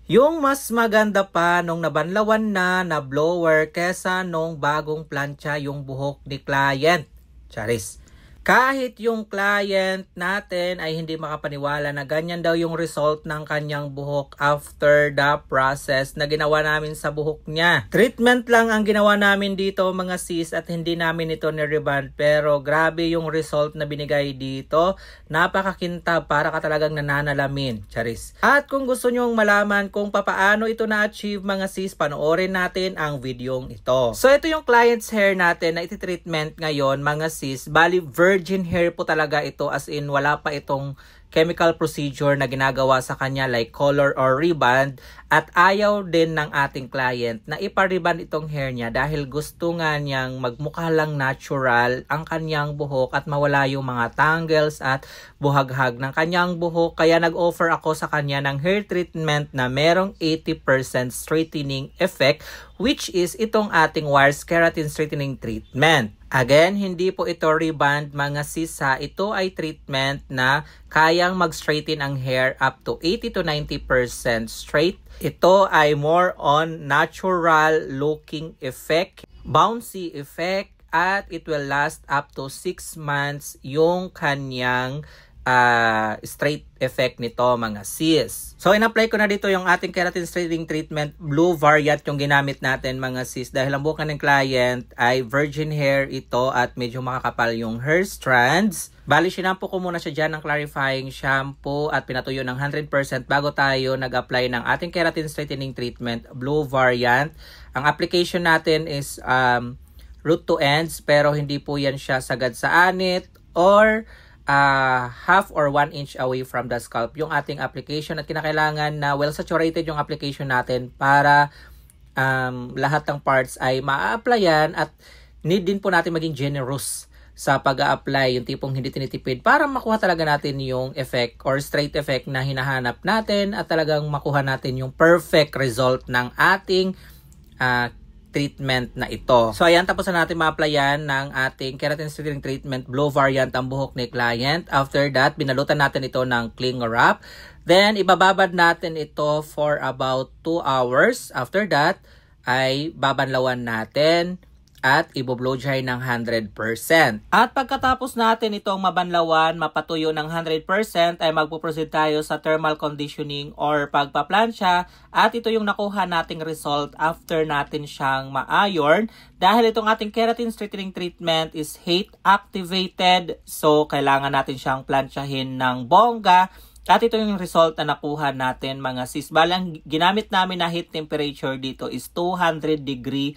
Yung mas maganda pa nung nabanlawan na blower kesa nung bagong plancha yung buhok ni client. Charis. Kahit yung client natin ay hindi makapaniwala na ganyan daw yung result ng kanyang buhok after the process na ginawa namin sa buhok niya. Treatment lang ang ginawa namin dito mga sis at hindi namin ito ni-reband, pero grabe yung result na binigay dito. Napakakintab, para ka talagang nananalamin. Charis. At kung gusto nyong malaman kung papaano ito na-achieve mga sis, panoorin natin ang videong ito. So ito yung client's hair natin na iti-treatment ngayon mga sis. Bali virgin hair po talaga ito, as in wala pa itong chemical procedure na ginagawa sa kanya like color or reband, at ayaw din ng ating client na ipa-reband itong hair niya dahil gusto nga niyang magmukha lang natural ang kanyang buhok at mawala yung mga tangles at buhaghag ng kanyang buhok. Kaya nag-offer ako sa kanya ng hair treatment na merong 80% straightening effect, which is itong ating Wires Keratin Straightening Treatment. Again, hindi po ito reband mga sisa. Ito ay treatment na kayang mag-straighten ang hair up to 80 to 90% straight. Ito ay more on natural looking effect, bouncy effect, at it will last up to 6 months yung kanyang straight effect nito mga sis. So in-apply ko na dito yung ating keratin straightening treatment, blue variant yung ginamit natin mga sis, dahil ang buhok ng client ay virgin hair ito at medyo makakapal yung hair strands. Bali sinampo ko muna siya dyan ng clarifying shampoo at pinatuyo ng 100% bago tayo nag-apply ng ating keratin straightening treatment, blue variant. Ang application natin is root to ends, pero hindi po yan siya sagad sa anit or half or 1 inch away from the scalp yung ating application, at kinakailangan na well saturated yung application natin para lahat ng parts ay maa-applyan, at need din po natin maging generous sa pag-a-apply, yung tipong hindi tinitipid, para makuha talaga natin yung effect or straight effect na hinahanap natin at talagang makuha natin yung perfect result ng ating treatment na ito. So ayan, tapos na natin ma-applyan ng ating keratin straightening treatment, blue variant ang buhok ni client. After that, binalutan natin ito ng cling wrap. Then ibababad natin ito for about 2 hours. After that, ay babanlawan natin at i-blow dry ng 100%. At pagkatapos natin itong mabanlawan, mapatuyo ng 100%, ay magpo-proceed tayo sa thermal conditioning or pagpaplansya, at ito yung nakuha nating result after natin siyang ma-iron. Dahil itong ating keratin straightening treatment is heat activated, so kailangan natin siyang plansyahin ng bongga. At ito yung result na nakuha natin mga sis. Balang ginamit namin na heat temperature dito is 200 degree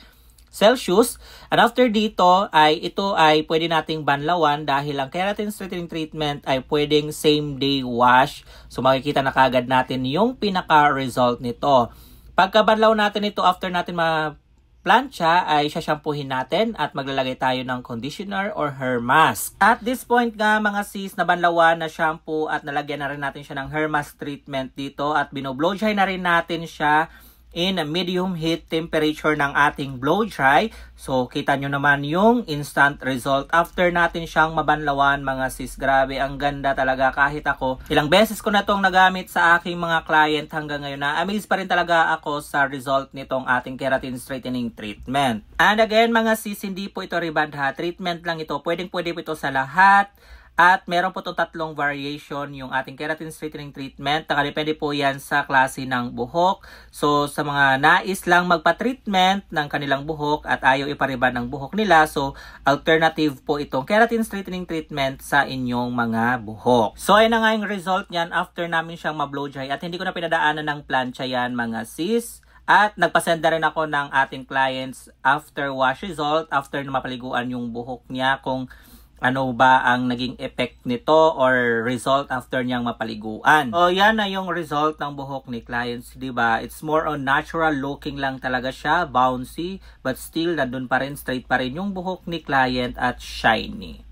Celsius. And after dito ay ito ay pwede nating banlawan dahil ang keratin straightening treatment ay pwedeng same day wash. So makikita na kagad natin yung pinaka-result nito. Pagka-banlaw natin ito, after natin ma-plancha ay shampoohin natin at maglalagay tayo ng conditioner or hair mask. At this point nga mga sis, nabanlawan na shampoo at nalagyan na rin natin siya ng hair mask treatment dito at binoblow dry na rin natin siya in a medium heat temperature ng ating blow dry. So kita nyo naman yung instant result after natin siyang mabanlawan mga sis. Grabe, ang ganda talaga. Kahit ako, ilang beses ko na itong nagamit sa aking mga client hanggang ngayon, na amazed pa rin talaga ako sa result nitong ating keratin straightening treatment. And again mga sis, hindi po ito reband ha, treatment lang ito. Pwede po ito sa lahat. At meron po itong 3 variation yung ating keratin straightening treatment. Nakadepende po yan sa klase ng buhok. So sa mga nais lang magpa-treatment ng kanilang buhok at ayaw ipariban ng buhok nila, so alternative po itong keratin straightening treatment sa inyong mga buhok. So ayun na nga yung result niyan after namin siyang ma-blow dry, at hindi ko na pinadaanan ng plancha yan mga sis. At nagpasenda rin ako ng ating clients after wash result, after na mapaliguan yung buhok niya, kung ano ba ang naging effect nito or result after niyang mapaliguan. So yan na yung result ng buhok ni clients, diba? It's more on natural looking lang talaga siya, bouncy, but still nandun pa rin, straight pa rin yung buhok ni client at shiny.